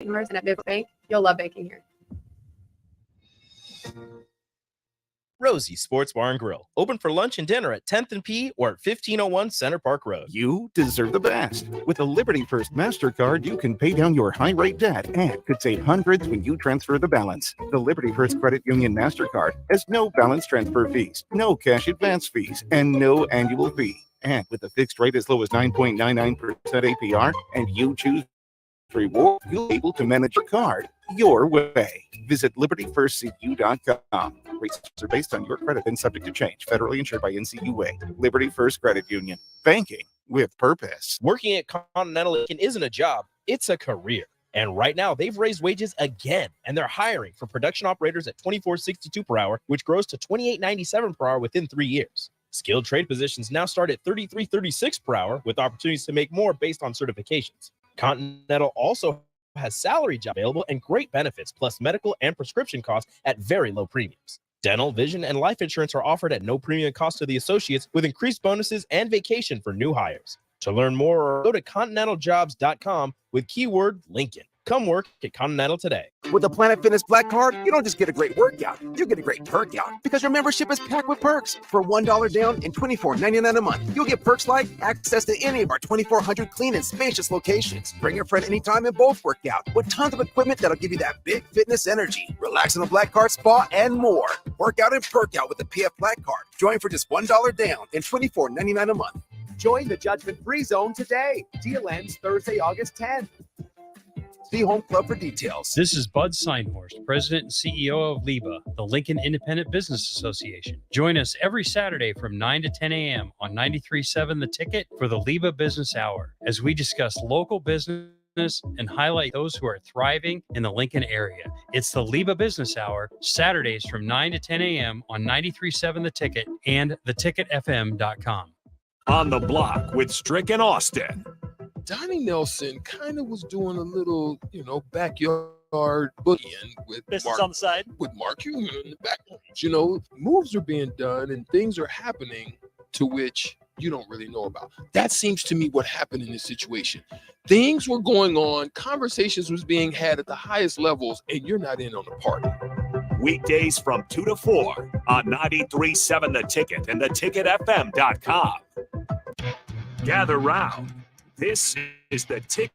and at Midwest Bank, you'll love banking here. Rosie Sports Bar and Grill. Open for lunch and dinner at 10th and P or at 1501 Center Park Road. You deserve the best. With a Liberty First MasterCard, you can pay down your high-rate debt and could save hundreds when you transfer the balance. The Liberty First Credit Union MasterCard has no balance transfer fees, no cash advance fees, and no annual fee. And with a fixed rate as low as 9.99% APR, and you choose reward, you'll be able to manage your card your way. Visit libertyfirstcu.com. Rates are based on your credit and subject to change. Federally insured by NCUA. Liberty First Credit Union. Banking with purpose. Working at Continental Lincoln isn't a job, it's a career. And right now, they've raised wages again, and they're hiring for production operators at $24.62 per hour, which grows to $28.97 per hour within 3 years. Skilled trade positions now start at $33.36 per hour, with opportunities to make more based on certifications. Continental also has salary job available and great benefits, plus medical and prescription costs at very low premiums. Dental, vision, and life insurance are offered at no premium cost to the associates, with increased bonuses and vacation for new hires. To learn more, go to continentaljobs.com with keyword Lincoln. Come work at Continental today. With the Planet Fitness Black Card, you don't just get a great workout, you get a great perk out because your membership is packed with perks. For $1 down and $24.99 a month, you'll get perks like access to any of our 2,400 clean and spacious locations. Bring a friend anytime and both work out with tons of equipment that'll give you that big fitness energy. Relax in the Black Card spa and more. Work out and perk out with the PF Black Card. Join for just $1 down and $24.99 a month. Join the judgment-free zone today. Deal ends Thursday, August 10th. See Home Club for details. This is Bud Seinhorst, President and CEO of LIBA, the Lincoln Independent Business Association. Join us every Saturday from 9 to 10 a.m. on 93.7 The Ticket for the LIBA Business Hour, as we discuss local business and highlight those who are thriving in the Lincoln area. It's the LIBA Business Hour, Saturdays from 9 to 10 a.m. on 93.7 The Ticket and theticketfm.com. On the Block with Strick and Austin. Donnie Nelson kind of was doing a little, backyard boogieing with Mark, on the side with Mark Cuban in the back. Moves are being done and things are happening to which you don't really know about. That seems to me what happened in this situation. Things were going on, conversations was being had at the highest levels, and you're not in on the party. Weekdays from 2 to 4 on 93.7 The Ticket and theticketfm.com. Gather round. This is the Ticket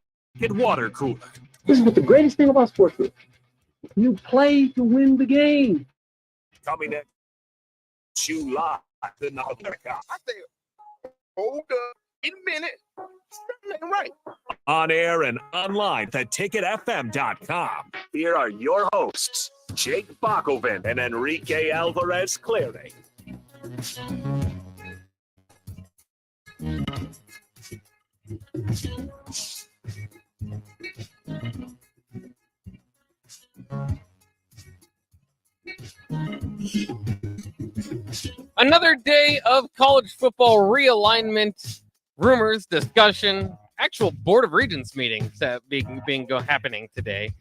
Water Cooler. This is what the greatest thing about sports is. You play to win the game. Coming at you live in America. I say, hold up, in a minute. Something right. On air and online at theticketfm.com. Here are your hosts, Jake Bakoven and Enrique Alvarez Cleary. Another day of college football realignment, rumors, discussion, actual Board of Regents meetings that happening today,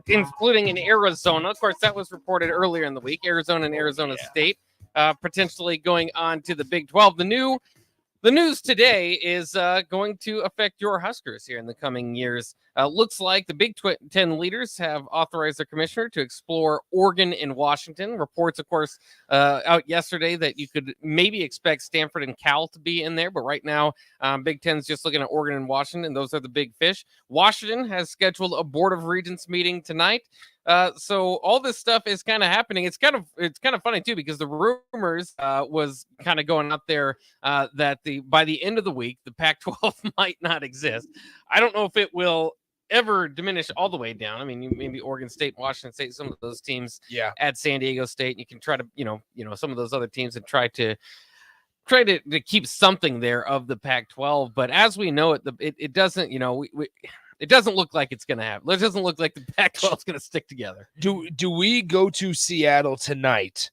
including in Arizona. Of course, that was reported earlier in the week. Arizona and Arizona State potentially going on to the Big 12. The news today is going to affect your Huskers here in the coming years. Looks like the Big 10 leaders have authorized their commissioner to explore Oregon and Washington. Reports, of course, out yesterday that you could maybe expect Stanford and Cal to be in there. But right now, Big 10's just looking at Oregon and Washington. Those are the big fish. Washington has scheduled a Board of Regents meeting tonight. So all this stuff is kind of happening. It's kind of funny too, because the rumors was kind of going out there that by the end of the week, the Pac-12 might not exist. I don't know if it will ever diminish all the way down. I mean, maybe Oregon State, Washington State, some of those teams add San Diego State, and you can try to, some of those other teams and try to keep something there of the Pac-12. But as we know it, it doesn't, it doesn't look like it's going to happen. It doesn't look like the Pac-12 is going to stick together. Do we go to Seattle tonight,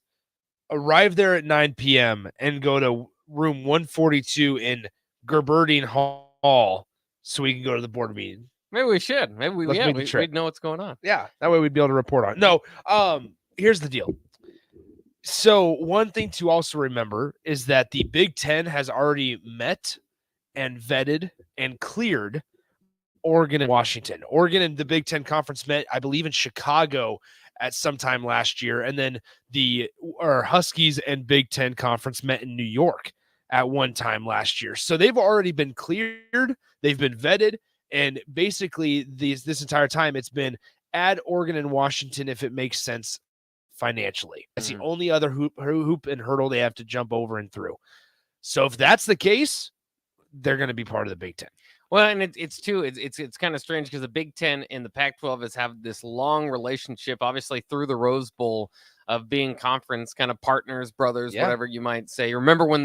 arrive there at 9 p.m., and go to room 142 in Gerberding Hall so we can go to the board meeting? Maybe we should. Maybe we'd know what's going on. Yeah, that way we'd be able to report on it. No, here's the deal. So one thing to also remember is that the Big Ten has already met and vetted and cleared Oregon and Washington. Oregon and the Big Ten Conference met, I believe, in Chicago at some time last year. And then the Huskies and Big Ten Conference met in New York at one time last year. So they've already been cleared. They've been vetted. And basically this entire time it's been add Oregon and Washington if it makes sense financially. That's the only other hoop and hurdle they have to jump over and through. So if that's the case, they're going to be part of the Big Ten. Well, and it's kind of strange because the Big Ten and the Pac-12 has have this long relationship, obviously through the Rose Bowl, of being conference kind of partners, brothers, whatever you might say. Remember when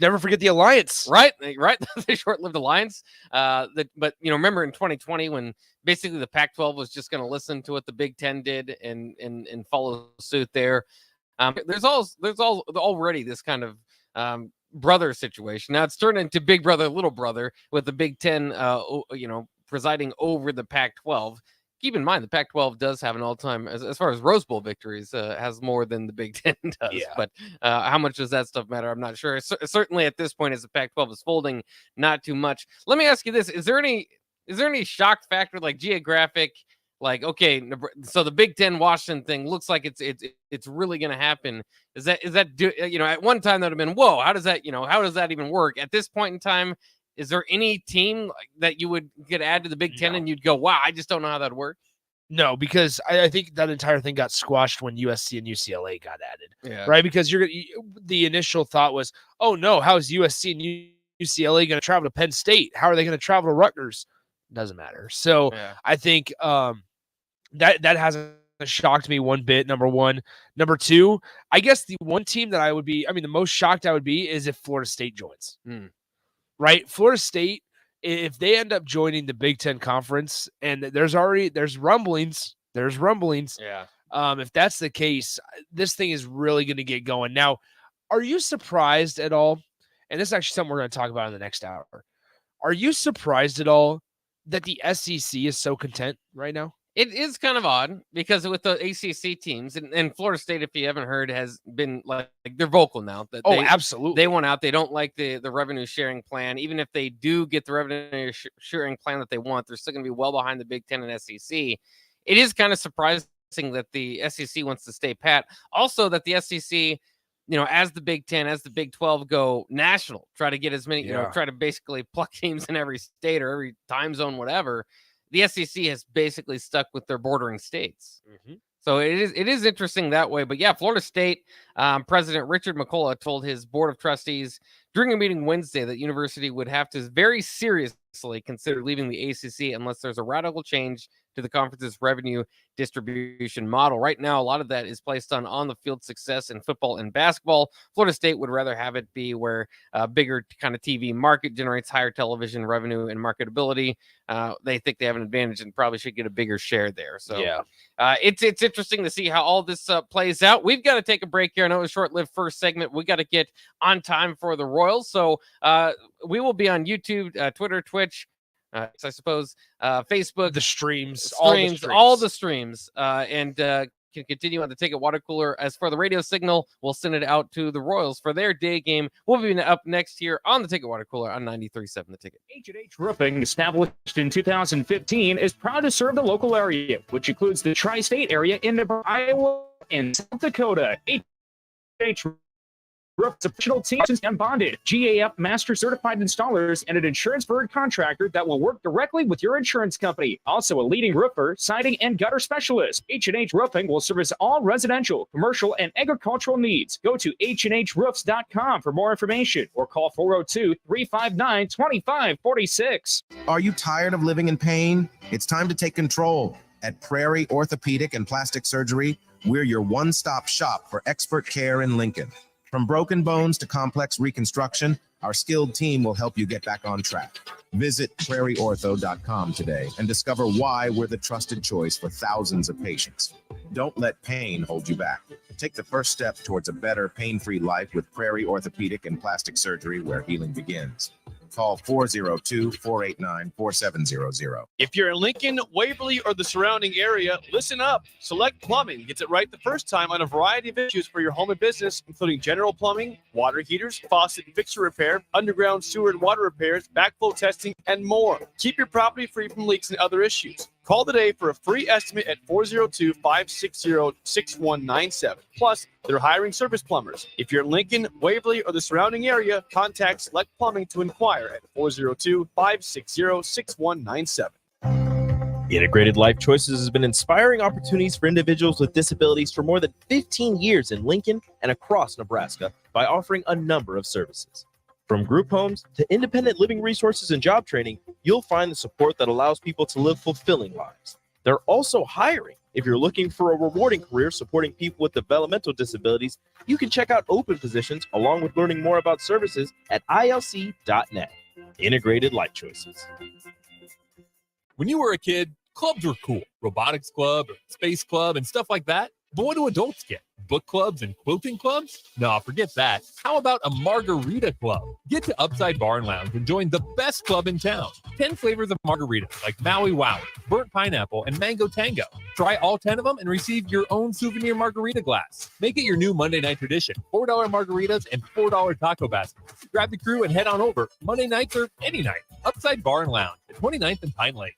never forget the alliance, right? The short-lived alliance. But remember in 2020 when basically the Pac-12 was just going to listen to what the Big Ten did and follow suit there. There's already this kind of brother situation. Now it's turned into big brother, little brother with the Big Ten, presiding over the Pac-12. Keep in mind, the Pac-12 does have an all-time, as far as Rose Bowl victories, has more than the Big Ten does. Yeah. But how much does that stuff matter? I'm not sure. Certainly at this point, as the Pac-12 is folding, not too much. Let me ask you this: is there any shock factor, like geographic? Like, okay, so the Big Ten Washington thing looks like it's really going to happen. Is that at one time that would have been, whoa, how does that even work? At this point in time, is there any team that you would get add to the Big Ten and you'd go, wow, I just don't know how that works? No, because I think that entire thing got squashed when USC and UCLA got added, right? Because the initial thought was, oh no, how is USC and UCLA going to travel to Penn State? How are they going to travel to Rutgers? Doesn't matter. So I think that hasn't shocked me one bit, number one. Number two, I guess the one team that the most shocked I would be is if Florida State joins. Right? Florida State, if they end up joining the Big Ten Conference, and there's rumblings. Yeah. If that's the case, this thing is really going to get going. Now, are you surprised at all? And this is actually something we're going to talk about in the next hour. Are you surprised at all that the SEC is so content right now? It is kind of odd because with the ACC teams and Florida State, if you haven't heard, has been like they're vocal now. That absolutely. They want out. They don't like the revenue sharing plan. Even if they do get the revenue sharing plan that they want, they're still going to be well behind the Big Ten and SEC. It is kind of surprising that the SEC wants to stay pat. Also, that the SEC, as the Big Ten, as the Big 12 go national, try to get as many, try to basically pluck teams in every state or every time zone, whatever. The SEC has basically stuck with their bordering states. So it is interesting that way. But yeah, Florida State President Richard McCullough told his board of trustees during a meeting Wednesday that university would have to very seriously consider leaving the ACC unless there's a radical change to the conference's revenue distribution model. Right now, a lot of that is placed on the field success in football and basketball. Florida State would rather have it be where a bigger kind of TV market generates higher television revenue and marketability. They think they have an advantage and probably should get a bigger share there. So it's interesting to see how all this plays out. We've got to take a break here. I know it was a short-lived first segment. We got to get on time for the Royals. So we will be on YouTube, Twitter, Twitch, I suppose, Facebook, the streams, all the streams, and can continue on the Ticket Water Cooler. As for the radio signal, we'll send it out to the Royals for their day game. We'll be up next here on the Ticket Water Cooler on 93.7 The Ticket. H&H Roofing, established in 2015, is proud to serve the local area, which includes the tri-state area in Nebraska, Iowa, and South Dakota. H&H Roof's official team and bonded, GAF Master Certified Installers, and an insurance-verified contractor that will work directly with your insurance company. Also a leading roofer, siding, and gutter specialist. H&H Roofing will service all residential, commercial, and agricultural needs. Go to HNHroofs.com for more information or call 402-359-2546. Are you tired of living in pain? It's time to take control. At Prairie Orthopedic and Plastic Surgery, we're your one-stop shop for expert care in Lincoln. From broken bones to complex reconstruction, our skilled team will help you get back on track. Visit prairieortho.com today and discover why we're the trusted choice for thousands of patients. Don't let pain hold you back. Take the first step towards a better pain-free life with Prairie Orthopedic and Plastic Surgery, where healing begins. Call 402-489-4700. If you're in Lincoln, Waverly, or the surrounding area, listen up. Select Plumbing gets it right the first time on a variety of issues for your home and business, including general plumbing, water heaters, faucet and fixture repair, underground sewer and water repairs, backflow testing, and more. Keep your property free from leaks and other issues. Call today for a free estimate at 402-560-6197. Plus, they're hiring service plumbers. If you're in Lincoln, Waverly, or the surrounding area, contact Select Plumbing to inquire at 402-560-6197. Integrated Life Choices has been inspiring opportunities for individuals with disabilities for more than 15 years in Lincoln and across Nebraska by offering a number of services. From group homes to independent living resources and job training, you'll find the support that allows people to live fulfilling lives. They're also hiring. If you're looking for a rewarding career supporting people with developmental disabilities, you can check out open positions along with learning more about services at ilc.net. Integrated Life Choices. When you were a kid, clubs were cool. Robotics club or space club and stuff like that. But what do adults get? Book clubs and quilting clubs? No, forget that. How about a margarita club? Get to Upside Bar and Lounge and join the best club in town. 10 flavors of margaritas like Maui Wowie, burnt pineapple, and mango tango. Try all 10 of them and receive your own souvenir margarita glass. Make it your new Monday night tradition. $4 margaritas and $4 taco baskets. Grab the crew and head on over. Monday nights or any night. Upside Bar and Lounge at 29th and Pine Lake.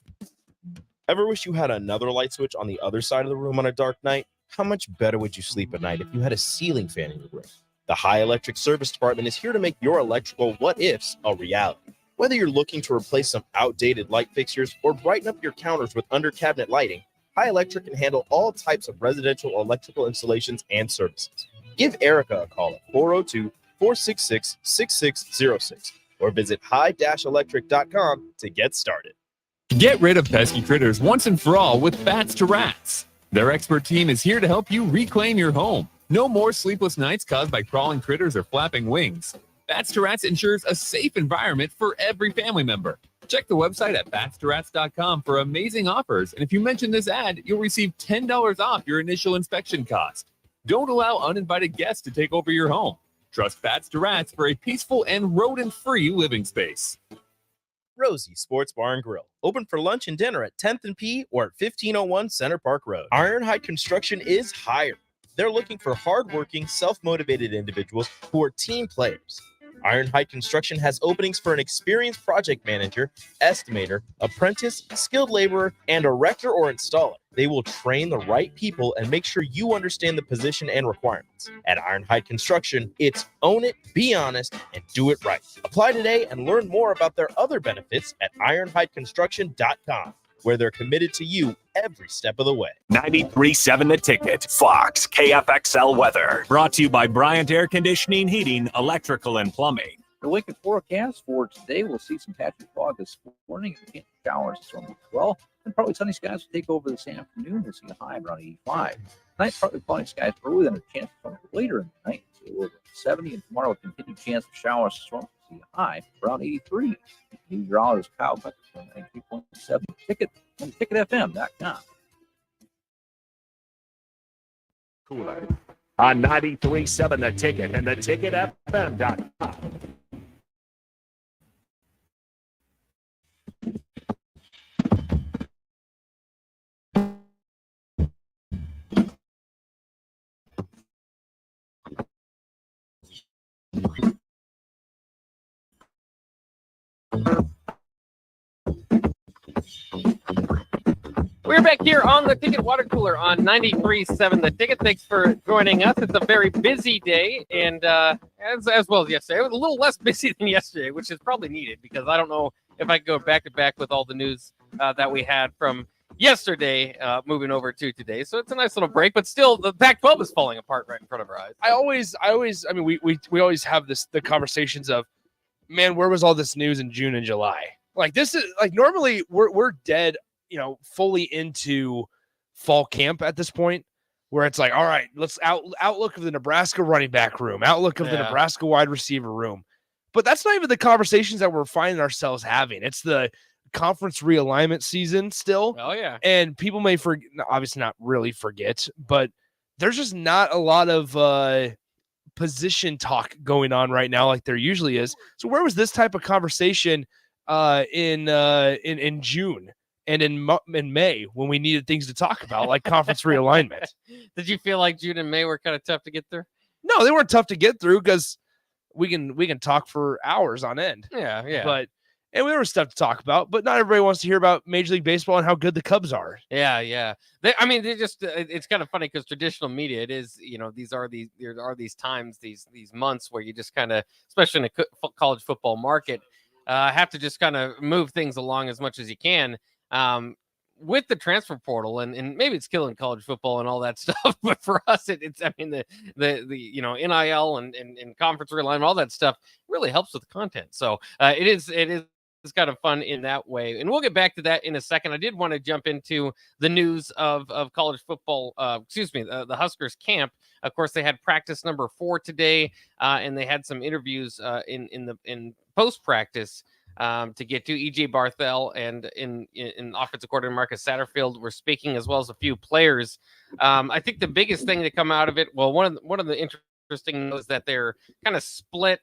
Ever wish you had another light switch on the other side of the room on a dark night? How much better would you sleep at night if you had a ceiling fan in your room? The High Electric Service Department is here to make your electrical what-ifs a reality. Whether you're looking to replace some outdated light fixtures or brighten up your counters with under-cabinet lighting, High Electric can handle all types of residential electrical installations and services. Give Erica a call at 402-466-6606 or visit high-electric.com to get started. Get rid of pesky critters once and for all with Bats to Rats. Their expert team is here to help you reclaim your home. No more sleepless nights caused by crawling critters or flapping wings. Bats to Rats ensures a safe environment for every family member. Check the website at batstoRats.com for amazing offers. And if you mention this ad, you'll receive $10 off your initial inspection cost. Don't allow uninvited guests to take over your home. Trust Bats to Rats for a peaceful and rodent-free living space. Rosie Sports Bar and Grill, open for lunch and dinner at 10th and P or at 1501 Center Park Road. Ironhide Construction is hiring. They're looking for hardworking, self-motivated individuals who are team players. Ironhide Construction has openings for an experienced project manager, estimator, apprentice, skilled laborer, and erector or installer. They will train the right people and make sure you understand the position and requirements. At Ironhide Construction, it's own it, be honest, and do it right. Apply today and learn more about their other benefits at ironhideconstruction.com, where they're committed to you every step of the way. 93.7 The Ticket, Fox, KFXL weather. Brought to you by Bryant Air Conditioning, Heating, Electrical, and Plumbing. The Lincoln forecast for today, we'll see some patchy fog this morning and showers from 12. And partly sunny skies will take over this afternoon. We'll see a high around 85. Tonight, partly cloudy skies early, then a chance of some later in the night. So we'll 70, and tomorrow, a continued chance of showers from see a high around 83. New drawers, Kyle Becker from 93.7 Ticket and ticketfm.com. Cooler on 93.7 The Ticket and theticketfm.com. We're back here on the Ticket Water Cooler on 93.7 The Ticket. Thanks for joining us. It's a very busy day, and as well as yesterday. It was a little less busy than yesterday, which is probably needed because I don't know if I could go back-to-back with all the news that we had from yesterday moving over to today. So it's a nice little break, but still the Pac-12 is falling apart right in front of our eyes. I always, I mean, we always have the conversations of, man, where was all this news in June and July? Like this is like normally we're dead, fully into fall camp at this point, where it's like, all right, let's outlook of the Nebraska running back room, outlook of the Nebraska wide receiver room. But that's not even the conversations that we're finding ourselves having. It's the conference realignment season still. Oh yeah. And people may obviously not really forget, but there's just not a lot of position talk going on right now like there usually is. So where was this type of conversation in June and in May when we needed things to talk about, like conference realignment? Did you feel like June and May were kind of tough to get through? No, they weren't tough to get through because we can talk for hours on end. Yeah. And there was stuff to talk about, but not everybody wants to hear about Major League Baseball and how good the Cubs are. Yeah. They just, it's kind of funny because traditional media, it is, there are these times, these months where you just kind of, especially in a college football market, have to just kind of move things along as much as you can. With the transfer portal, and maybe it's killing college football and all that stuff, but for us, the NIL and conference realignment, all that stuff really helps with the content. So it is kind of fun in that way, and we'll get back to that in a second. I did want to jump into the news of college football. The Huskers camp. Of course, they had practice number 4 today, and they had some interviews in post practice. To get to EJ Barthel and in offensive coordinator Marcus Satterfield were speaking, as well as a few players. I think the biggest thing to come out of it, well, one of the interesting is that they're kind of split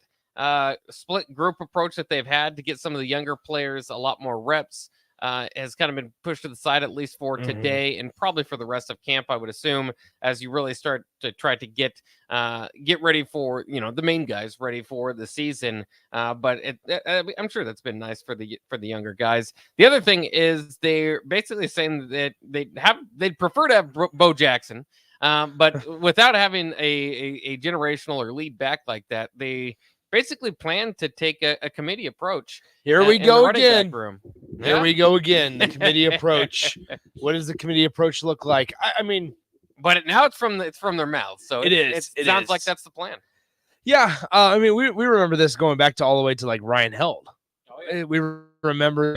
group approach that they've had to get some of the younger players a lot more reps. Has kind of been pushed to the side, at least for today and probably for the rest of camp, I would assume, as you really start to try to get ready for, the main guys ready for the season. But I'm sure that's been nice for the younger guys. The other thing is they're basically saying that they'd prefer to have Bo Jackson, but without having a generational or lead back like that, they basically plan to take a committee approach. Here we go again. Here we go again. The committee approach. What does the committee approach look like? I mean, but now it's from their mouth, so it sounds like that's the plan. Yeah, I mean, we remember this going back to all the way to like Ryan Held. We remember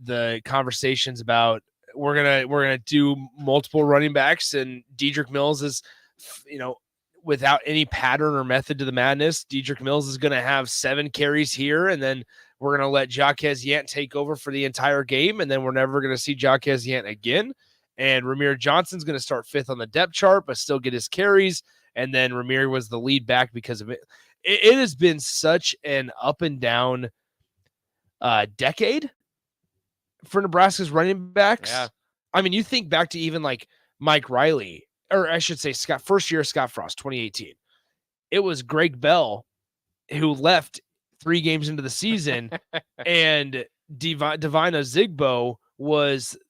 the conversations about we're gonna do multiple running backs, and Dedrick Mills is, without any pattern or method to the madness, Dedrick Mills is going to have 7 carries here, and then we're going to let Jaquez Yant take over for the entire game, and then we're never going to see Jaquez Yant again. And Ramir Johnson's going to start 5th on the depth chart, but still get his carries. And then Ramir was the lead back because of it. It has been such an up and down decade for Nebraska's running backs. Yeah. I mean, you think back to even like Mike Riley, or I should say first year Scott Frost, 2018. It was Greg Bell who left 3 games into the season, and Divina Zigbo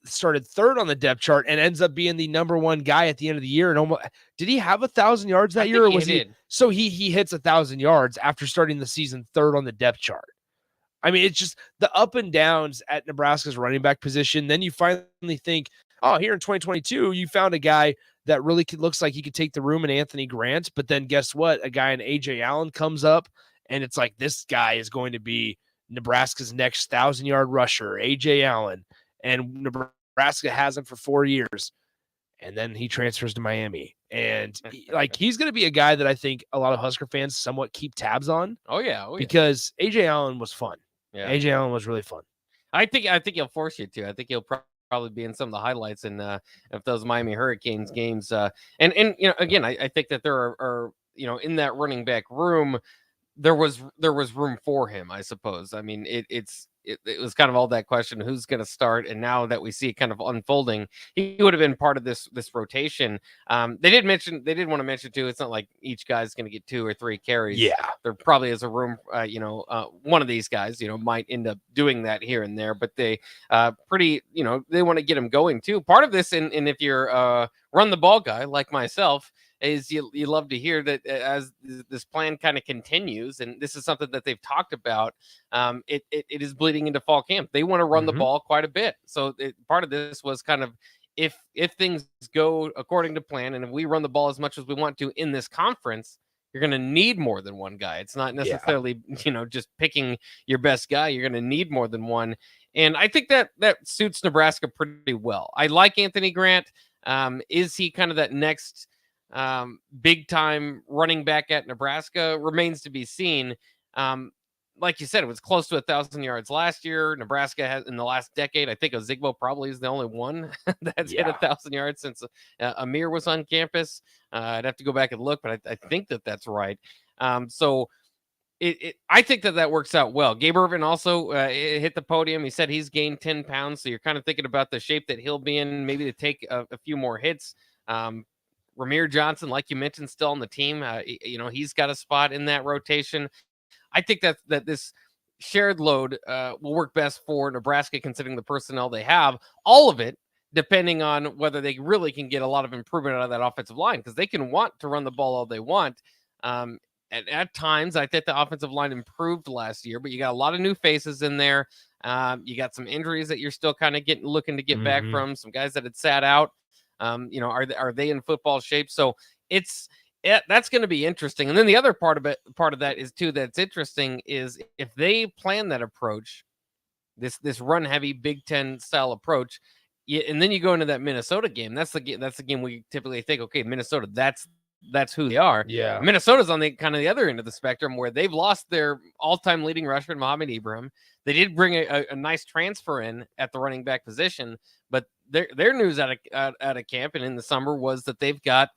started 3rd on the depth chart and ends up being the number 1 guy at the end of the year. And almost, did he have 1,000 yards that year? Or was he? So he hits 1,000 yards after starting the season 3rd on the depth chart. I mean, it's just the up and downs at Nebraska's running back position. Then you finally think, oh, here in 2022, you found a guy that really looks like he could take the room in Anthony Grant. But then guess what? A guy in A.J. Allen comes up, and it's like, this guy is going to be Nebraska's next 1,000-yard rusher, A.J. Allen. And Nebraska has him for 4 years. And then he transfers to Miami. And he's going to be a guy that I think a lot of Husker fans somewhat keep tabs on. Oh, yeah. Because A.J. Allen was fun. Yeah. A.J. Allen was really fun. I think he'll force you to. I think he'll probably be in some of the highlights of those Miami Hurricanes games. And again, I think that there are in that running back room, there was room for him, I suppose. I mean, it was kind of all that question, who's going to start, and now that we see it kind of unfolding, he would have been part of this rotation. They did want to mention too, it's not like each guy's going to get 2 or 3 carries. Yeah, there probably is a room. One of these guys, might end up doing that here and there, but they they want to get him going too. Part of this, and if you're run the ball guy like myself, is you love to hear that as this plan kind of continues, and this is something that they've talked about, it is bleeding into fall camp. They want to run the ball quite a bit. So part of this was kind of, if things go according to plan, and if we run the ball as much as we want to in this conference, you're going to need more than one guy. It's not necessarily, just picking your best guy. You're going to need more than one. And I think that suits Nebraska pretty well. I like Anthony Grant. Is he kind of that next big time running back at Nebraska? Remains to be seen. like you said, it was close to 1,000 yards last year. Nebraska has in the last decade. I think Ozigbo probably is the only one that's hit 1,000 yards since Amir was on campus. I'd have to go back and look, but I think that's right. So I think that works out well. Gabe Ervin also hit the podium. He said he's gained 10 pounds. So you're kind of thinking about the shape that he'll be in, maybe to take a few more hits. Ramir Johnson, like you mentioned, still on the team. He's got a spot in that rotation. I think that this shared load will work best for Nebraska, considering the personnel they have. All of it depending on whether they really can get a lot of improvement out of that offensive line, because they can want to run the ball all they want. At times, I think the offensive line improved last year, but you got a lot of new faces in there. You got some injuries that you're still kind of looking to get back from. Some guys that had sat out. Are they in football shape? So that's going to be interesting. And then the other part of that is too, that's interesting is if they plan that approach, this run heavy Big Ten style approach, and then you go into that Minnesota game. That's the game we typically think, okay, Minnesota, that's who they are. Yeah. Minnesota's on the kind of the other end of the spectrum, where they've lost their all-time leading rusher, Mohamed Ibrahim. They did bring a nice transfer in at the running back position, but their news out of camp and in the summer was that they've got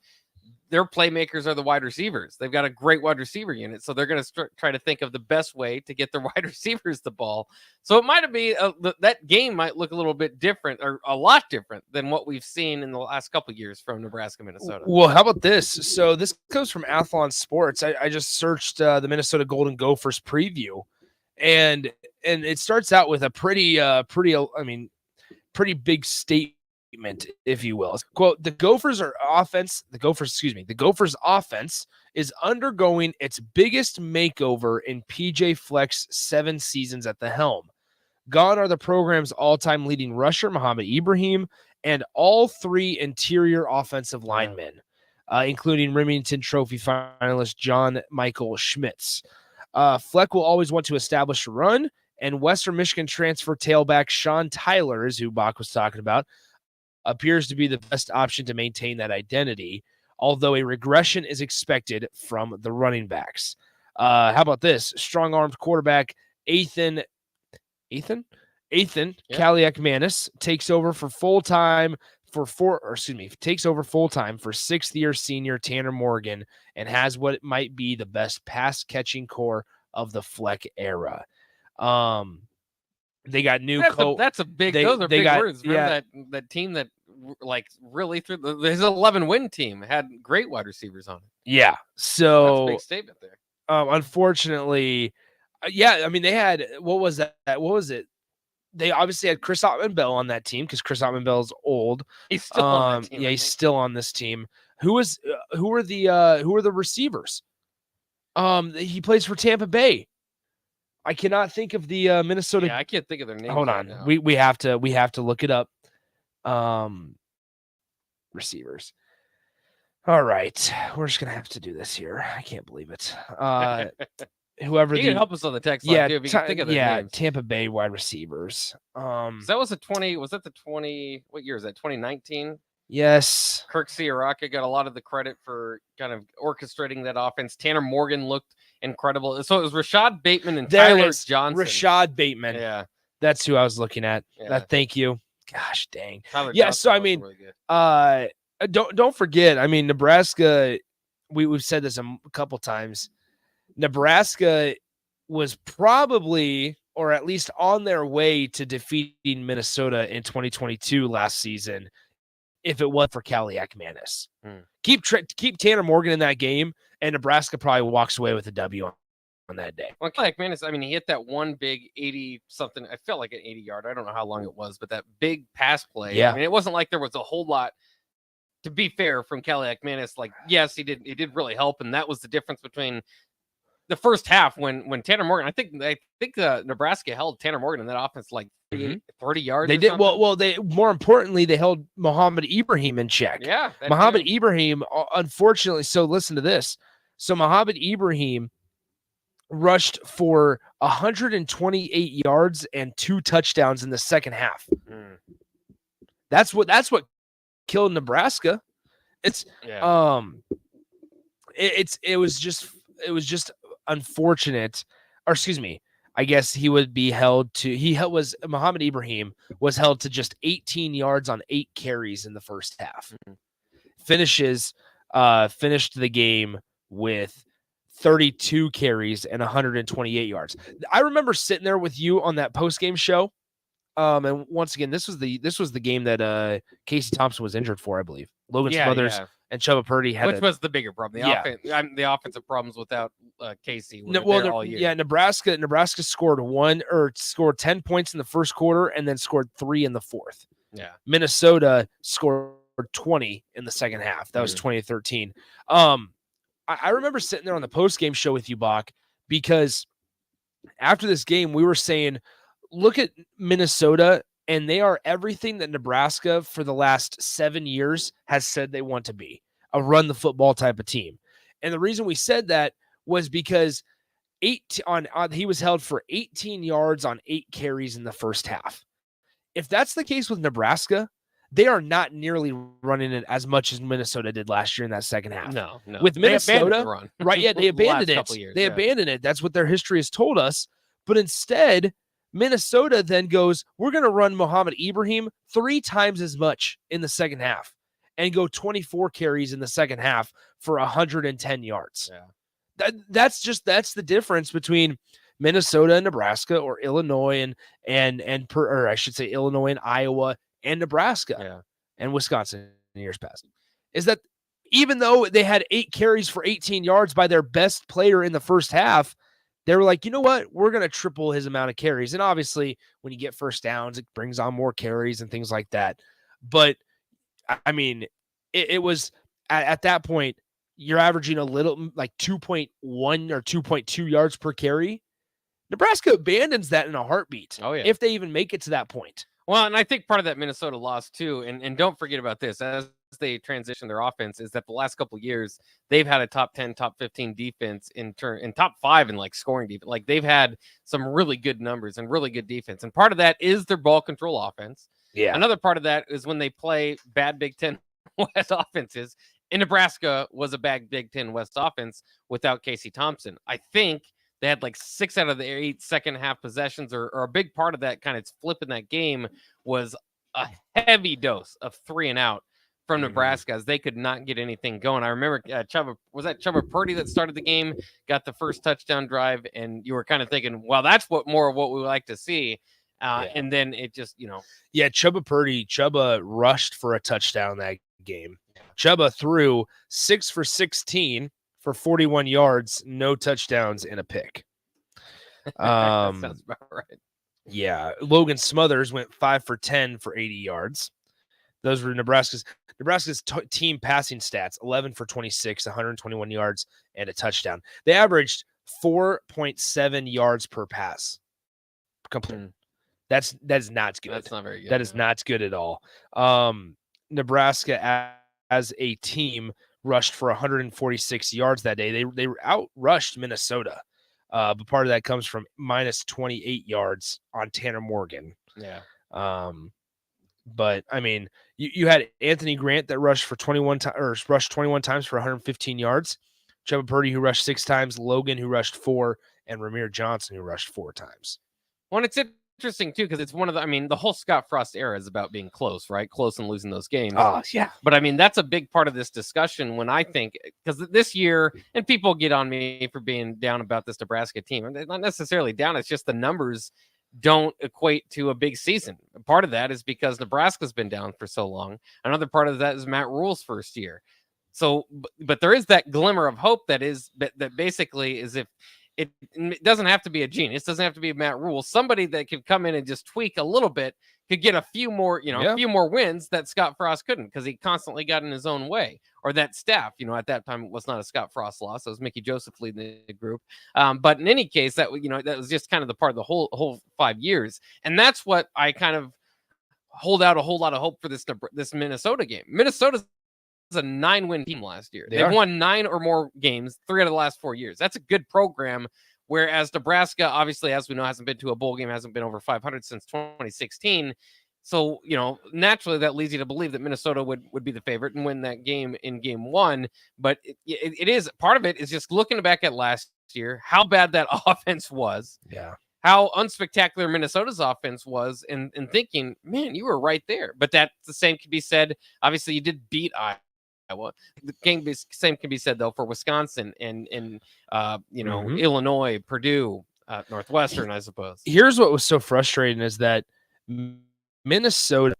their playmakers are the wide receivers. They've got a great wide receiver unit, so they're going to try to think of the best way to get their wide receivers the ball. So it might be that game might look a little bit different, or a lot different than what we've seen in the last couple of years from Nebraska, Minnesota. Well, how about this? So this comes from Athlon Sports. I just searched the Minnesota Golden Gophers preview, and it starts out with a pretty big statement, if you will. Quote, the Gophers offense is undergoing its biggest makeover in PJ Fleck's 7 seasons at the helm. Gone are the program's all-time leading rusher, Mohamed Ibrahim, and all 3 interior offensive linemen, including Remington Trophy finalist John Michael Schmitz. Fleck will always want to establish a run, and Western Michigan transfer tailback Sean Tyler, is who Bach was talking about, appears to be the best option to maintain that identity, although a regression is expected from the running backs. How about this? Strong-armed quarterback Ethan Kaliak-Manis takes over full-time for 6th-year senior Tanner Morgan and has what might be the best pass-catching core of the Fleck era. They got new Those are big words. Remember that team that really threw his 11-win team had great wide receivers on it. Yeah. So that's a big statement there. Unfortunately, they had what was it? They obviously had Chris Ottman-Bell on that team because Chris Ottman-Bell's old. He's still on that team. Yeah, he's still on this team. Who are the receivers? He plays for Tampa Bay. I cannot think of the Minnesota. Yeah, I can't think of their names. Hold on, we have to look it up. Receivers. All right, we're just gonna have to do this here. I can't believe it. Whoever you can help us on the text line too, if you can think of their names. Tampa Bay wide receivers. That was what year is that? 2019. Yes. Kirk Ciarrocca got a lot of the credit for kind of orchestrating that offense. Tanner Morgan looked incredible. So it was Rashad Bateman and Tyler Johnson. Rashad Bateman. Yeah. That's who I was looking at. Yeah. Thank you. Gosh dang. Tyler So I mean, really don't forget, I mean, Nebraska, we've said this a couple times. Nebraska was probably, or at least on their way to defeating Minnesota in 2022 last season, if it wasn't for Kaliak-Manis. Keep Tanner Morgan in that game, and Nebraska probably walks away with a W on that day. Well, Kaliak-Manis, I mean, he hit that one big 80-something. I felt like an 80-yard. I don't know how long it was, but that big pass play. Yeah. I mean, it wasn't like there was a whole lot, to be fair, from Kaliak-Manis. Like, yes, he did really help, and that was the difference between the first half when Tanner Morgan, I think Nebraska held Tanner Morgan in that offense like 30 yards. They did well. They more importantly they held Mohamed Ibrahim in check. Yeah, Mohamed Ibrahim, unfortunately. So listen to this. So Mohamed Ibrahim rushed for 128 yards and 2 touchdowns in the second half. That's what killed Nebraska. It was just unfortunate, or excuse me, I guess he would be held to. Muhammad Ibrahim was held to just 18 yards on 8 carries in the first half. Finished the game with 32 carries and 128 yards. I remember sitting there with you on that post-game show. And once again, this was the game that Casey Thompson was injured for, I believe. Logan Smothers and Chuba Purdy had, which was the bigger problem. The offensive problems without Casey were there all year. Yeah, Nebraska scored 10 points in the first quarter and then scored 3 in the fourth. Yeah, Minnesota scored 20 in the second half. That was 2013. I remember sitting there on the post-game show with you, Bach, because after this game, we were saying, look at Minnesota, and they are everything that Nebraska for the last 7 years has said they want to be, a run the football type of team. And the reason we said that was because he was held for 18 yards on 8 carries in the first half. If that's the case with Nebraska, they are not nearly running it as much as Minnesota did last year in that second half. No. With Minnesota, run. right? Yeah, they abandoned it. They abandoned it. That's what their history has told us. But instead, Minnesota then goes, we're going to run Muhammad Ibrahim 3 times as much in the second half and go 24 carries in the second half for 110 yards. Yeah. That's the difference between Minnesota and Nebraska, or Illinois or I should say Illinois and Iowa and Nebraska and Wisconsin in years past, is that even though they had 8 carries for 18 yards by their best player in the first half, they were like, you know what? We're going to triple his amount of carries. And obviously, when you get first downs, it brings on more carries and things like that. But, I mean, it was at that point, you're averaging a little like 2.1 or 2.2 yards per carry. Nebraska abandons that in a heartbeat. Oh, yeah. If they even make it to that point. Well, and I think part of that Minnesota loss, too, and don't forget about this, as they transition their offense, is that the last couple of years they've had a top 10, top 15 defense in top 5 in like scoring defense. Like they've had some really good numbers and really good defense. And part of that is their ball control offense. Yeah. Another part of that is when they play bad Big Ten West offenses. In Nebraska was a bad Big Ten West offense without Casey Thompson. I think they had like 6 out of the 8 second half possessions, or a big part of that kind of flipping that game was a heavy dose of 3 and out from Nebraska, as they could not get anything going. I remember Chuba Purdy that started the game, got the first touchdown drive, and you were kind of thinking, well, that's more of what we like to see. And then it just, Yeah, Chuba rushed for a touchdown that game. Chuba threw 6 for 16 for 41 yards, no touchdowns, and a pick. That sounds about right. Yeah, Logan Smothers went 5 for 10 for 80 yards. Those were Nebraska's team passing stats: 11 for 26, 121 yards, and a touchdown. They averaged 4.7 yards per pass complete. That is not good. That's not very good. That is not good at all. Nebraska as a team rushed for 146 yards that day. They outrushed Minnesota. But part of that comes from minus 28 yards on Tanner Morgan. Yeah. But I mean, you had Anthony Grant that rushed 21 times for 115 yards. Chuba Purdy, who rushed 6 times, Logan, who rushed 4, and Ramir Johnson, who rushed 4 times. Well, it's interesting too, because it's one of the whole Scott Frost era is about being close, right? Close and losing those games. Yeah. But I mean, that's a big part of this discussion when I think, because this year, and people get on me for being down about this Nebraska team. And they're not necessarily down. It's just the numbers don't equate to a big season. Part of that is because Nebraska's been down for so long. Another part of that is Matt Rule's first year. So, but there is that glimmer of hope that basically is, if it doesn't have to be a genius, doesn't have to be Matt Rule, somebody that could come in and just tweak a little bit could get a few more, a few more wins that Scott Frost couldn't, because he constantly got in his own way, or that staff, at that time it was not a Scott Frost loss. It was Mickey Joseph leading the group. But in any case, that was just kind of the part of the whole 5 years. And that's what I kind of hold out a whole lot of hope for this Minnesota game. Minnesota's a 9-win team last year. They've won 9 or more games 3 out of the last 4 years. That's a good program. Whereas Nebraska, obviously, as we know, hasn't been to a bowl game, hasn't been over 500 since 2016. So, naturally that leads you to believe that Minnesota would be the favorite and win that game in game 1. But it is, part of it is just looking back at last year, how bad that offense was. Yeah. how unspectacular Minnesota's offense was, and thinking, man, you were right there. But that the same can be said. Obviously, you did beat Iowa. The same can be said though for Wisconsin and Illinois, Purdue, Northwestern, I suppose. Here's what was so frustrating is that Minnesota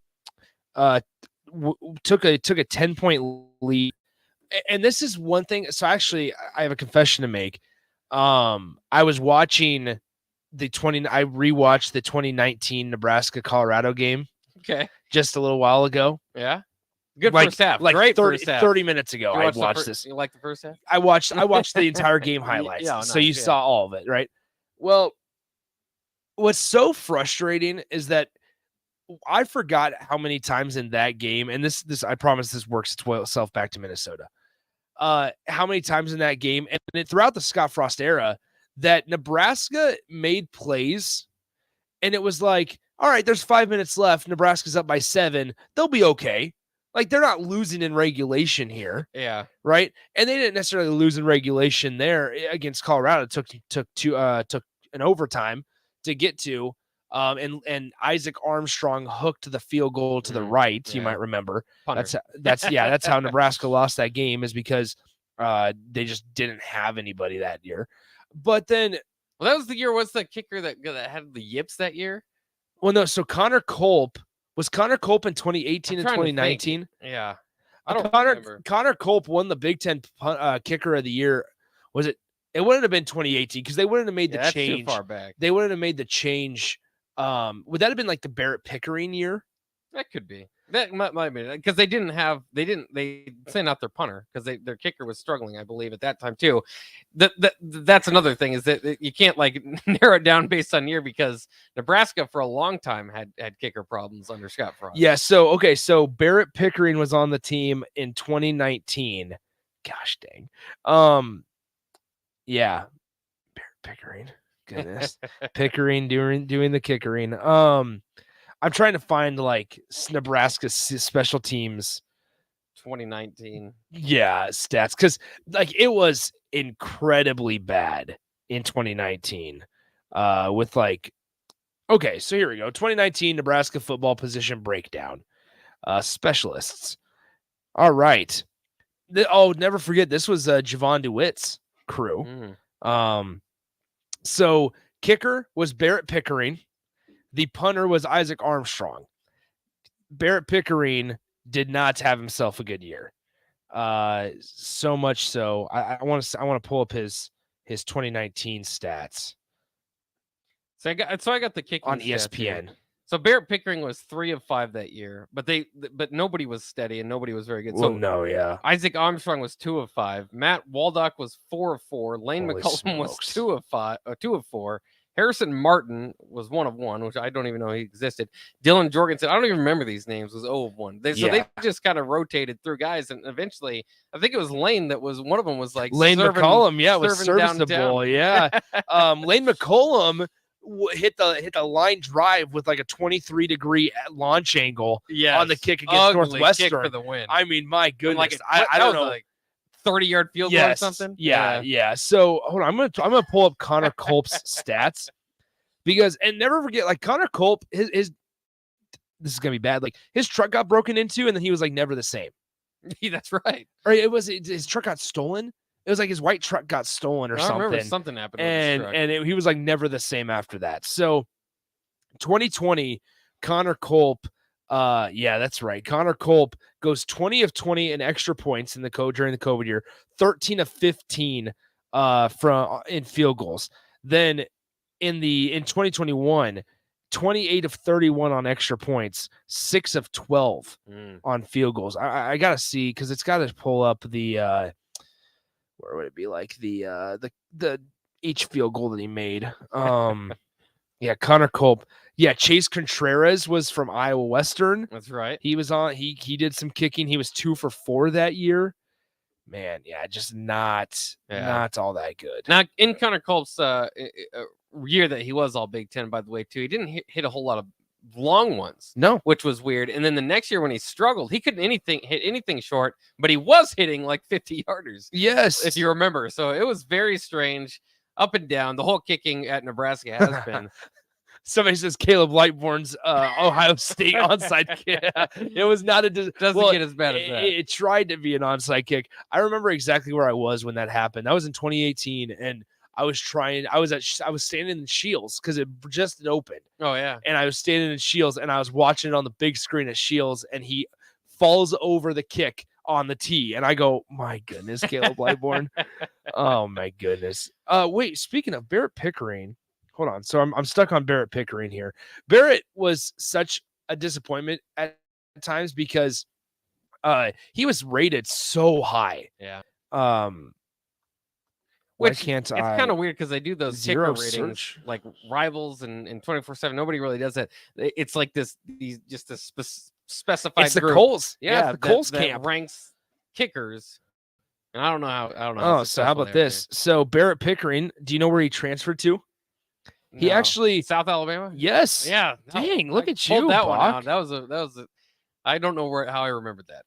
took a 10-point lead, and this is one thing. So actually, I have a confession to make. I was watching I rewatched the 2019 Nebraska-Colorado game. Okay, just a little while ago. Yeah, good first half. Like Great 30 minutes ago, I watched this. You like the first half? I watched the entire game highlights. So you saw all of it, right? Well, what's so frustrating is that I forgot how many times in that game, and this I promise this works itself back to Minnesota. How many times in that game and throughout the Scott Frost era that Nebraska made plays, and it was like, all right, there's 5 minutes left. Nebraska's up by 7. They'll be okay. Like, they're not losing in regulation here. Yeah. Right. And they didn't necessarily lose in regulation there against Colorado. It took an overtime to get to. And Isaac Armstrong hooked the field goal to the right. You might remember. Punter. That's how Nebraska lost that game, is because they just didn't have anybody that year. But then, well, that was the year. What's the kicker that had the yips that year? Well, no. So Connor Culp in 2018 and 2019. Yeah, I don't remember. Connor Culp won the Big Ten kicker of the year. Was it? It wouldn't have been 2018 because they wouldn't have made the change. Too far back. They wouldn't have made the change. Would that have been like the Barrett Pickering year? That could be. That might be because they sent out their punter because their kicker was struggling, I believe, at that time too. That's another thing, is that you can't like narrow it down based on year, because Nebraska for a long time had kicker problems under Scott Frost. Yeah. So Barrett Pickering was on the team in 2019. Gosh dang. Yeah. Barrett Pickering. Goodness. Pickering doing the kickering. I'm trying to find like Nebraska special teams 2019. Yeah, stats, because like it was incredibly bad in 2019. With like, okay, so here we go. 2019 Nebraska football position breakdown. Specialists. All right. Never forget, this was Javon DeWitt's crew. So kicker was Barrett Pickering. The punter was Isaac Armstrong. Barrett Pickering did not have himself a good year. So much so, I want to pull up his 2019 stats. So I got the kicking on stats here. ESPN. So Barrett Pickering was 3 of 5 that year, but nobody was steady and nobody was very good. Well, no, yeah. Isaac Armstrong was 2 of 5. Matt Waldock was 4 of 4. Lane McCullum was 2 of 4. Harrison Martin was 1 of 1, which I don't even know he existed. Dylan Jorgensen, I don't even remember these names, was 0 of 1. So they just kind of rotated through guys, and eventually, I think it was Lane that was one of them. Was like Lane McCullum, was serviceable, downtown. yeah. Lane McCullum hit the line drive with like a 23-degree launch angle on the kick against Northwestern kick for the win. I mean, my goodness, like I don't know. Like 30-yard field goal or something. Yeah. So hold on, I'm gonna pull up Connor Culp's stats, because, and never forget, like Connor Culp, his this is gonna be bad. Like his truck got broken into, and then he was like never the same. Yeah, that's right. Or his truck got stolen. It was like his white truck got stolen or something. I remember something happened with his truck. And he was like never the same after that. So 2020, Connor Culp. Yeah, that's right. Connor Culp goes 20 of 20 in extra points during the COVID year, 13 of 15 in field goals. Then in 2021, 28 of 31 on extra points, 6 of 12 on field goals. I gotta see, because it's got to pull up the where would it be, like the each field goal that he made. Yeah, Connor Culp. Yeah, Chase Contreras was from Iowa Western. That's right. He was on. He did some kicking. He was 2 for 4 that year. Man, yeah, just not all that good. Now, in Connor Culp's year that he was all Big Ten, by the way, too, he didn't hit a whole lot of long ones. No, which was weird. And then the next year when he struggled, he couldn't hit anything short, but he was hitting like 50-yarders. Yes, if you remember. So it was very strange. up and down. The whole kicking at Nebraska has been. Somebody says Caleb Lightbourne's Ohio State onside kick. It was not a doesn't get as bad as that. It tried to be an onside kick. I remember exactly where I was when that happened. That was in 2018, and I was standing in Shields because it just had opened. Oh yeah, and I was standing in Shields, and I was watching it on the big screen at Shields, and he falls over the kick on the tee, and I go, my goodness, Caleb Lightbourne. Oh my goodness. Wait, speaking of Barrett Pickering. Hold on. So I'm stuck on Barrett Pickering here. Barrett was such a disappointment at times because he was rated so high. Yeah. Which it's kind of weird because they do those Zero kicker ratings search. like Rivals and 24/7. Nobody really does that. It's like just a specified it's the group. Coles. Yeah, the Coles that camp ranks kickers. And I don't know how. Oh, so how about this? So Barrett Pickering, do you know where he transferred to? He actually South Alabama. Yes. Yeah. Dang, look at pulled you, that one Bach. out. That was a. I don't know how I remembered that.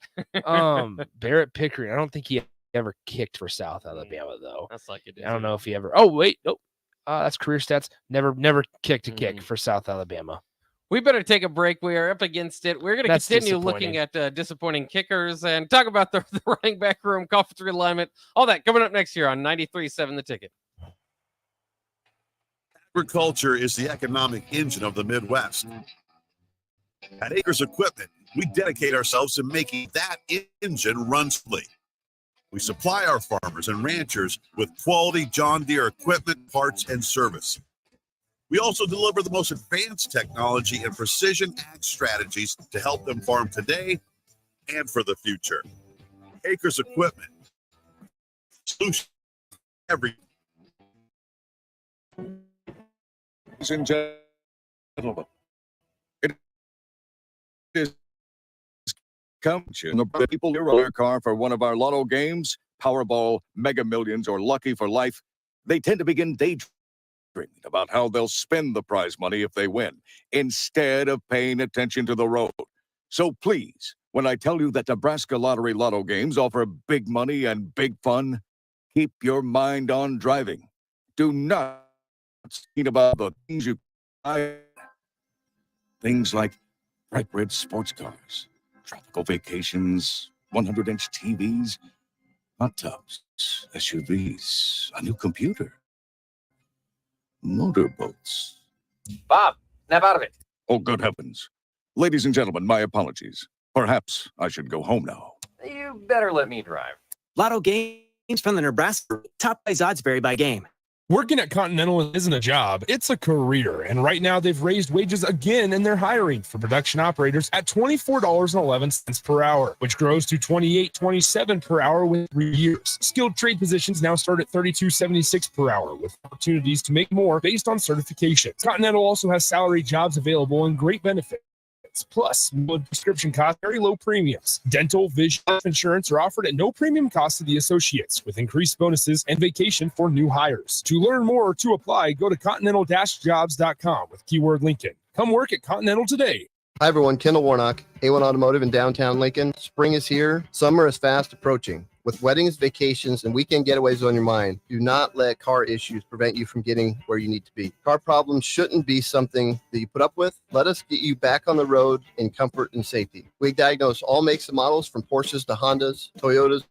Barrett Pickering. I don't think he ever kicked for South Alabama though. That's like it. I don't know if he ever. Oh wait, nope. That's career stats. Never kicked a kick for South Alabama. We better take a break. We are up against it. We're going to continue looking at disappointing kickers and talk about the running back room, conference realignment, all that coming up next year on 93.7 The Ticket. Agriculture is the economic engine of the Midwest. At Acres Equipment, we dedicate ourselves to making that engine run smoothly. We supply our farmers and ranchers with quality John Deere equipment, parts, and service. We also deliver the most advanced technology and precision ag strategies to help them farm today and for the future. Acres Equipment. Solution every. Ladies and gentlemen, it is come to the people who roll their car for one of our lotto games, Powerball, Mega Millions, or Lucky for Life. They tend to begin daydreaming about how they'll spend the prize money if they win, instead of paying attention to the road. So please, when I tell you that Nebraska Lottery Lotto games offer big money and big fun, keep your mind on driving. Do not think about the things you buy. Things like bright red sports cars, tropical vacations, 100-inch TVs, hot tubs, SUVs, a new computer, motorboats. Bob, snap out of it. Oh, good heavens. Ladies and gentlemen, my apologies. Perhaps I should go home now. You better let me drive. Lotto games from the Nebraska. Top prize odds vary by game. Working at Continental isn't a job, it's a career. And right now they've raised wages again and they're hiring for production operators at $24.11 per hour, which grows to $28.27 per hour with 3 years. Skilled trade positions now start at $32.76 per hour with opportunities to make more based on certifications. Continental also has salary jobs available and great benefits. Plus, no prescription costs, very low premiums. Dental, vision, life insurance are offered at no premium cost to the associates, with increased bonuses and vacation for new hires. To learn more or to apply, go to continental-jobs.com with keyword Lincoln. Come work at Continental today. Hi, everyone. Kendall Warnock, A1 Automotive in downtown Lincoln. Spring is here. Summer is fast approaching. With weddings, vacations, and weekend getaways on your mind, do not let car issues prevent you from getting where you need to be. Car problems shouldn't be something that you put up with. Let us get you back on the road in comfort and safety. We diagnose all makes and models from Porsches to Hondas, Toyotas,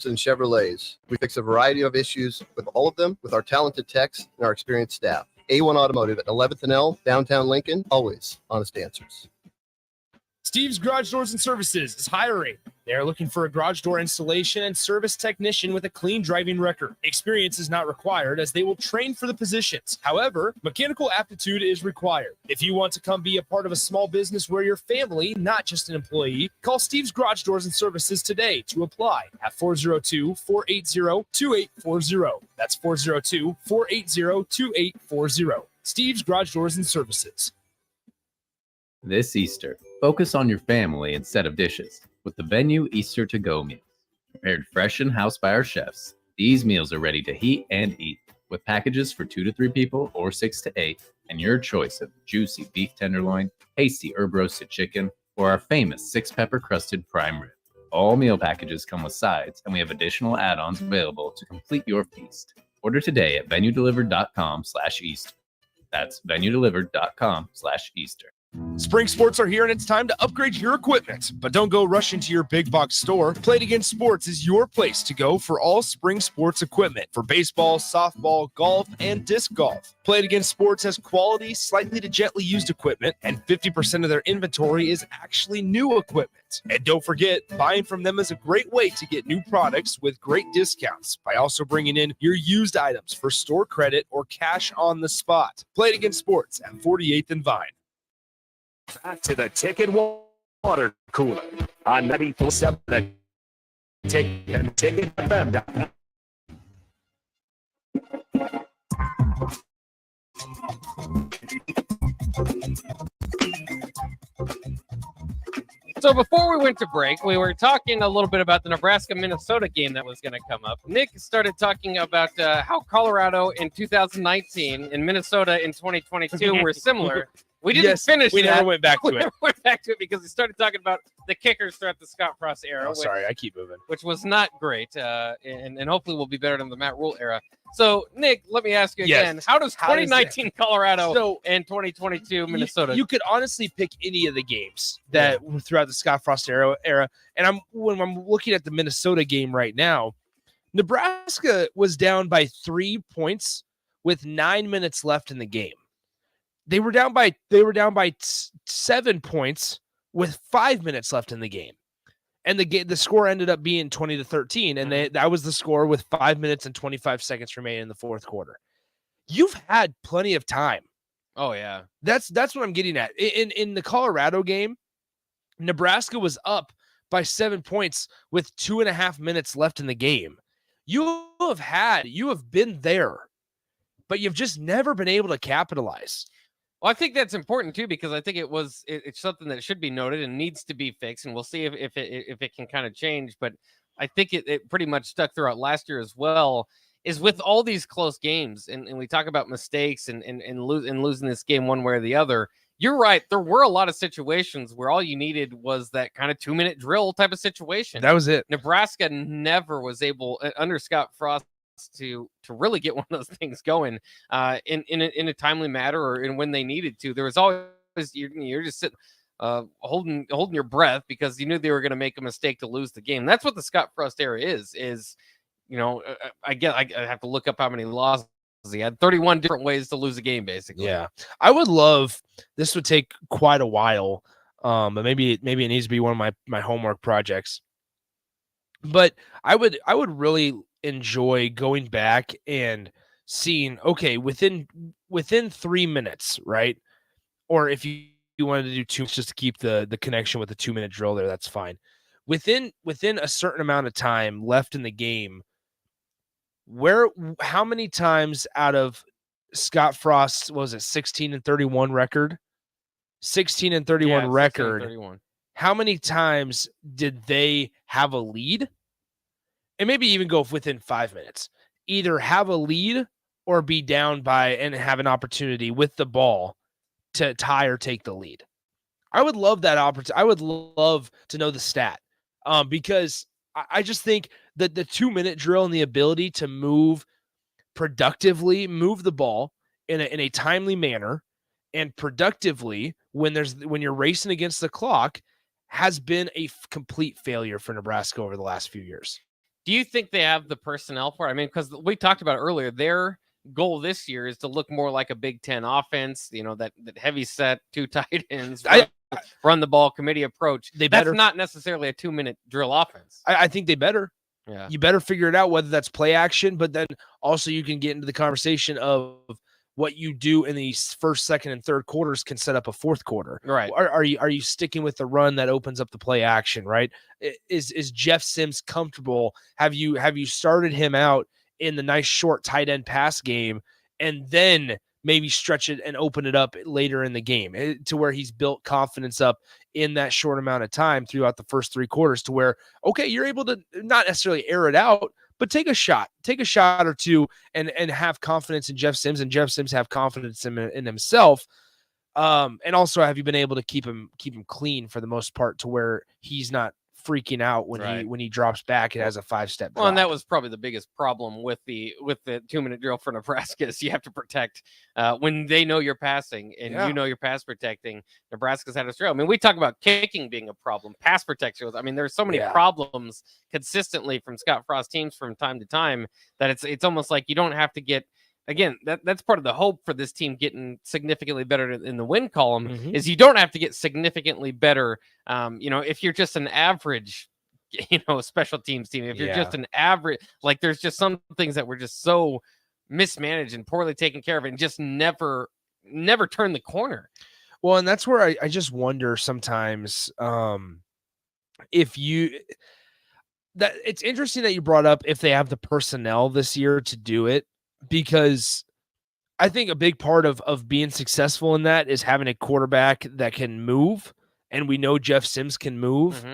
and Chevrolets. We fix a variety of issues with all of them with our talented techs and our experienced staff. A1 Automotive at 11th and L, downtown Lincoln. Always honest answers. Steve's Garage Doors and Services is hiring. They are looking for a garage door installation and service technician with a clean driving record. Experience is not required as they will train for the positions. However, mechanical aptitude is required. If you want to come be a part of a small business where you're family, not just an employee, call Steve's Garage Doors and Services today to apply at 402-480-2840. That's 402-480-2840. Steve's Garage Doors and Services. This Easter, focus on your family instead of dishes with the Venue Easter to-go meals. Prepared fresh in house by our chefs, these meals are ready to heat and eat with packages for 2 to 3 people or 6 to 8, and your choice of juicy beef tenderloin, tasty herb roasted chicken, or our famous 6-pepper crusted prime rib. All meal packages come with sides, and we have additional add-ons available to complete your feast. Order today at venuedelivered.com/Easter. That's venuedelivered.com/Easter. Spring sports are here and it's time to upgrade your equipment, but don't go rushing to your big box store. Play It Again Sports is your place to go for all spring sports equipment for baseball, softball, golf, and disc golf. Play It Again Sports has quality, slightly to gently used equipment, and 50% of their inventory is actually new equipment. And don't forget, buying from them is a great way to get new products with great discounts by also bringing in your used items for store credit or cash on the spot. Play It Again Sports at 48th and Vine. Back to the Ticket Water Cooler on 94.7 The Ticket and TicketFM.com. So before we went to break, we were talking a little bit about the Nebraska-Minnesota game that was going to come up. Nick started talking about how Colorado in 2019 and Minnesota in 2022 were similar. We didn't finish we that. never went back to We it. never went back to it because we started talking about the kickers throughout the Scott Frost era. Oh, sorry, I keep moving. Which was not great, and hopefully will be better than the Matt Rule era. So, Nick, let me ask you again: How does 2019 Colorado and 2022 Minnesota? You could honestly pick any of the games that were throughout the Scott Frost era. And when I'm looking at the Minnesota game right now, Nebraska was down by 3 points with 9 minutes left in the game. They were down by 7 points with 5 minutes left in the game. And the score ended up being 20-13, and that was the score with 5 minutes and 25 seconds remaining in the fourth quarter. You've had plenty of time. Oh yeah, that's what I'm getting at. In the Colorado game, Nebraska was up by 7 points with 2.5 minutes left in the game. You have been there, but you've just never been able to capitalize. Well, I think that's important too, because I think it's something that should be noted and needs to be fixed, and we'll see if it can kind of change. But I think it pretty much stuck throughout last year as well. Is with all these close games, and we talk about mistakes and losing this game one way or the other. You're right. There were a lot of situations where all you needed was that kind of 2-minute drill type of situation. That was it. Nebraska never was able under Scott Frost to really get one of those things going in a timely manner or in when they needed to. There was always you're just sitting holding your breath because you knew they were going to make a mistake to lose the game. That's what the Scott Frost era is I have to look up how many losses he had. 31 different ways to lose a game, basically. Yeah, I would love. This would take quite a while, but maybe it needs to be one of my homework projects. But I would really enjoy going back and seeing, okay, within 3 minutes, right? Or if you wanted to do 2, just to keep the connection with the 2-minute drill there, that's fine. Within a certain amount of time left in the game, how many times out of Scott Frost's, what was it, 16-31 record? 16-31 record. 16-31. How many times did they have a lead? And maybe even go within 5 minutes. Either have a lead or be down by and have an opportunity with the ball to tie or take the lead. I would love that opportunity. I would love to know the stat because I just think that the 2-minute drill and the ability to move productively, move the ball in a timely manner and productively when you're racing against the clock has been a complete failure for Nebraska over the last few years. Do you think they have the personnel for it? I mean, because we talked about earlier, their goal this year is to look more like a Big Ten offense, that heavy set, 2 tight ends, run the ball, committee approach. That's not necessarily a 2-minute drill offense. I think they better. Yeah. You better figure it out, whether that's play action, but then also you can get into the conversation of what you do in the first, second, and third quarters can set up a fourth quarter. Right. Are you sticking with the run that opens up the play action, right? Is Jeff Sims comfortable? Have you started him out in the nice short tight end pass game and then maybe stretch it and open it up later in the game to where he's built confidence up in that short amount of time throughout the first 3 quarters to where, okay, you're able to not necessarily air it out, but take a shot or two and have confidence in Jeff Sims and Jeff Sims have confidence in himself. And also, have you been able to keep him clean for the most part to where he's not freaking out when he drops back and has a 5-step drop. Well, and that was probably the biggest problem with the 2-minute drill for Nebraska is you have to protect when they know you're passing and you know you're pass protecting. Nebraska's had a struggle. I mean, we talk about kicking being a problem, pass protection. I mean, there's so many problems consistently from Scott Frost teams from time to time that it's almost like you don't have to get. Again, that's part of the hope for this team getting significantly better in the win column is you don't have to get significantly better. If you're just an average, special teams team, if you're just an average, like there's just some things that were just so mismanaged and poorly taken care of and just never turn the corner. Well, and that's where I just wonder sometimes if that it's interesting that you brought up if they have the personnel this year to do it. Because I think a big part of being successful in that is having a quarterback that can move, and we know Jeff Sims can move.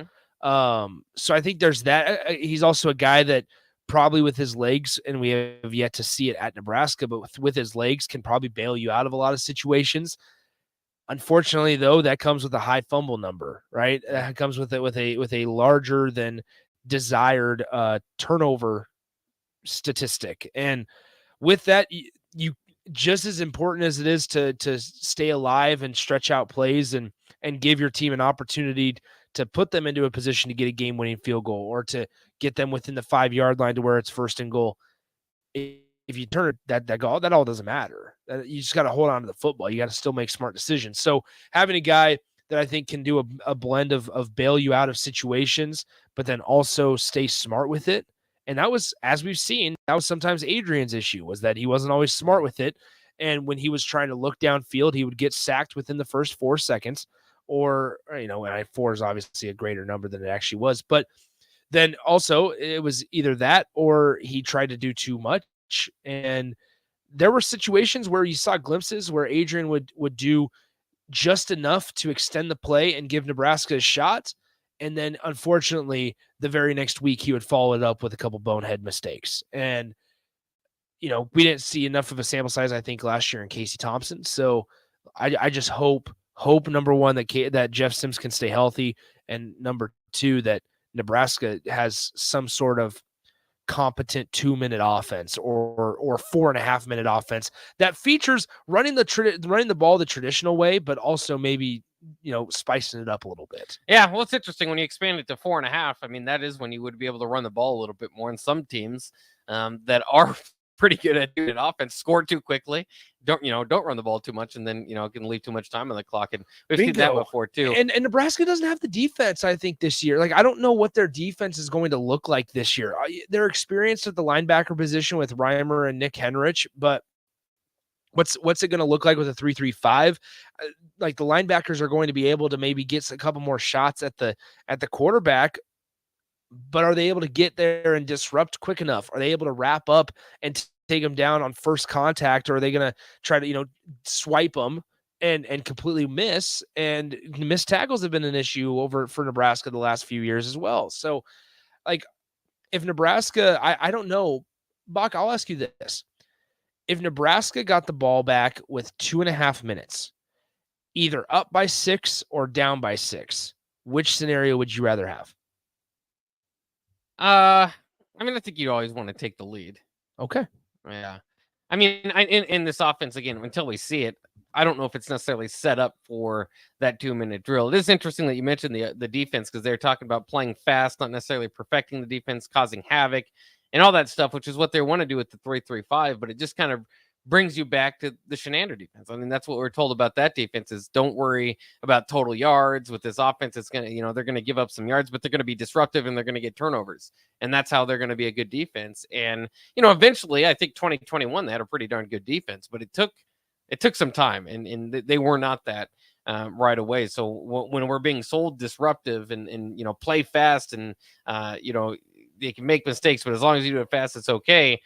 So I think there's that. He's also a guy that probably with his legs, and we have yet to see it at Nebraska, but with his legs can probably bail you out of a lot of situations. Unfortunately, though, that comes with a high fumble number, right? That comes with a larger than desired turnover statistic, and with that, you just as important as it is to stay alive and stretch out plays and give your team an opportunity to put them into a position to get a game-winning field goal or to get them within the 5-yard line to where it's 1st and goal. If you turn that goal, that all doesn't matter. You just got to hold on to the football. You got to still make smart decisions. So having a guy that I think can do a blend of bail you out of situations, but then also stay smart with it. And that was, as we've seen, that was sometimes Adrian's issue, was that he wasn't always smart with it. And when he was trying to look downfield, he would get sacked within the first 4 seconds. Or, and 4 is obviously a greater number than it actually was. But then also it was either that or he tried to do too much. And there were situations where you saw glimpses where Adrian would do just enough to extend the play and give Nebraska a shot. And then, unfortunately, the very next week, he would follow it up with a couple bonehead mistakes. And, we didn't see enough of a sample size, I think, last year in Casey Thompson. So I just hope, number one, that Jeff Sims can stay healthy. And number 2, that Nebraska has some sort of competent 2-minute offense or 4.5-minute offense that features running the ball the traditional way, but also maybe spicing it up a little bit. Yeah, well, it's interesting when you expand it to 4.5. I mean, that is when you would be able to run the ball a little bit more. And some teams that are pretty good at doing offense score too quickly. Don't run the ball too much, and then can leave too much time on the clock. And we've seen that before too. And Nebraska doesn't have the defense, I think, this year. Like, I don't know what their defense is going to look like this year. They're experienced at the linebacker position with Reimer and Nick Henrich, but what's it going to look like with a 3-3-5? Like, the linebackers are going to be able to maybe get a couple more shots at the quarterback, but are they able to get there and disrupt quick enough? Are they able to wrap up and take them down on first contact, or are they going to try to swipe them and completely miss? And missed tackles have been an issue for Nebraska the last few years as well. So, like, if Nebraska, I don't know, Bach, I'll ask you this. If Nebraska got the ball back with 2.5 minutes, either up by 6 or down by 6, which scenario would you rather have? I think you always want to take the lead. Okay. Yeah. I mean, in this offense, again, until we see it, I don't know if it's necessarily set up for that 2-minute drill. It is interesting that you mentioned the defense, because they're talking about playing fast, not necessarily perfecting the defense, causing havoc and all that stuff, which is what they want to do with the 3-3-5. But it just kind of brings you back to the Shenander defense. I mean, that's what we're told about that defense is don't worry about total yards. With this offense, it's going to, they're going to give up some yards, but they're going to be disruptive and they're going to get turnovers. And that's how they're going to be a good defense. And, eventually I think 2021, they had a pretty darn good defense, but it took some time and they were not that right away. So when we're being sold disruptive and play fast and, they can make mistakes, but as long as you do it fast, it's okay.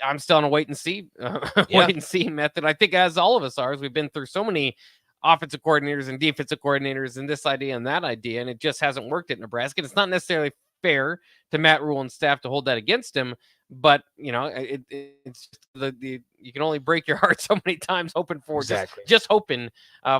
I'm still on a wait and see method. I think as all of us are, as we've been through so many offensive coordinators and defensive coordinators and this idea and that idea, and it just hasn't worked at Nebraska. And it's not necessarily fair to Matt Rule and staff to hold that against him. But, you know, it's the you can only break your heart so many times hoping for just hoping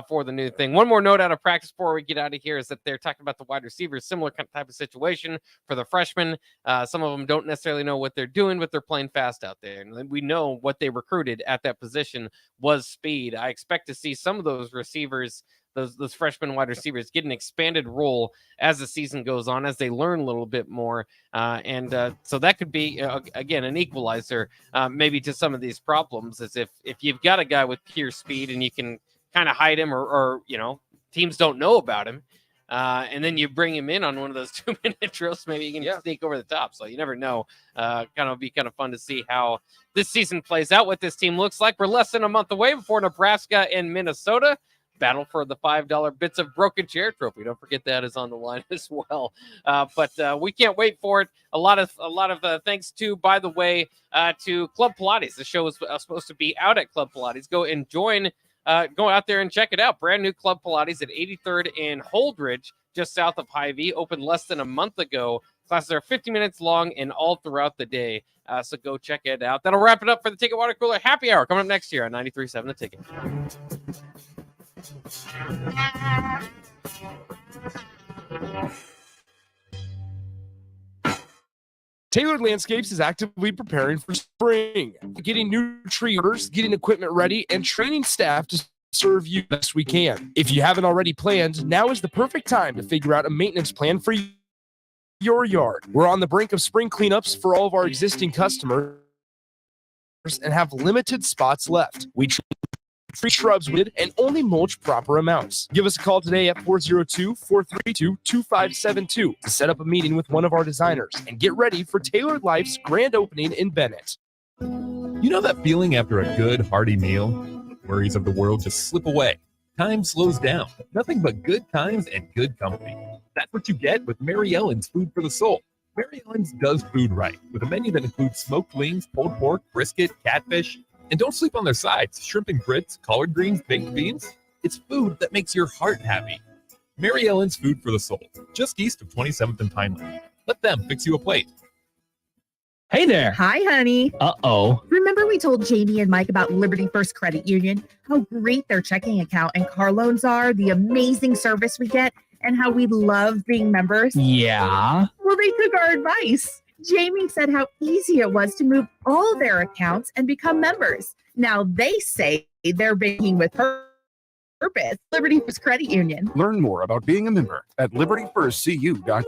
for the new thing. One more note out of practice before we get out of here is that they're talking about the wide receivers, similar kind of type of situation for the freshmen. Some of them don't necessarily know what they're doing, but they're playing fast out there. And we know what they recruited at that position was speed. I expect to see some of those receivers, those freshman wide receivers, get an expanded role as the season goes on, as they learn a little bit more. So that could be, again, an equalizer maybe to some of these problems, as if you've got a guy with pure speed and you can kind of hide him or you know, teams don't know about him. And then you bring him in on one of those 2-minute drills, maybe you can sneak over the top. So you never know. Be kind of fun to see how this season plays out, what this team looks like. We're less than a month away before Nebraska and Minnesota battle for the $5 Bits of Broken Chair trophy. Don't forget that is on the line as well. But we can't wait for it. A lot of thanks to, by the way, to Club Pilates. The show is supposed to be out at Club Pilates. Go and join. Go out there and check it out. Brand new Club Pilates at 83rd and Holdridge, just south of Hy-Vee. Opened less than a month ago. Classes are 50 minutes long and all throughout the day. So go check it out. That'll wrap it up for the Ticket Water Cooler Happy Hour coming up next year on 93.7 The Ticket. Tailored Landscapes is actively preparing for spring, getting new tree orders, getting equipment ready, and training staff to serve you best we can. If you haven't already planned, now is the perfect time to figure out a maintenance plan for your yard. We're on the brink of spring cleanups for all of our existing customers and have limited spots left. We treat shrubs with and only mulch proper amounts. Give us a call today at 402-432-2572 to set up a meeting with one of our designers and get ready for Tailored Life's grand opening in Bennett. You know that feeling after a good, hearty meal? Worries of the world just slip away. Time slows down. Nothing but good times and good company. That's what you get with Mary Ellen's Food for the Soul. Mary Ellen's does food right, with a menu that includes smoked wings, pulled pork, brisket, catfish. And don't sleep on their sides. Shrimp and grits, collard greens, baked beans. It's food that makes your heart happy. Mary Ellen's Food for the Soul, just east of 27th and Pineland. Let them fix you a plate. Hey there. Hi, honey. Uh-oh. Remember we told Jamie and Mike about Liberty First Credit Union, how great their checking account and car loans are, the amazing service we get, and how we love being members? Yeah. Well, they took our advice. Jamie said how easy it was to move all their accounts and become members. Now they say they're banking with purpose. Liberty First Credit Union. Learn more about being a member at libertyfirstcu.com.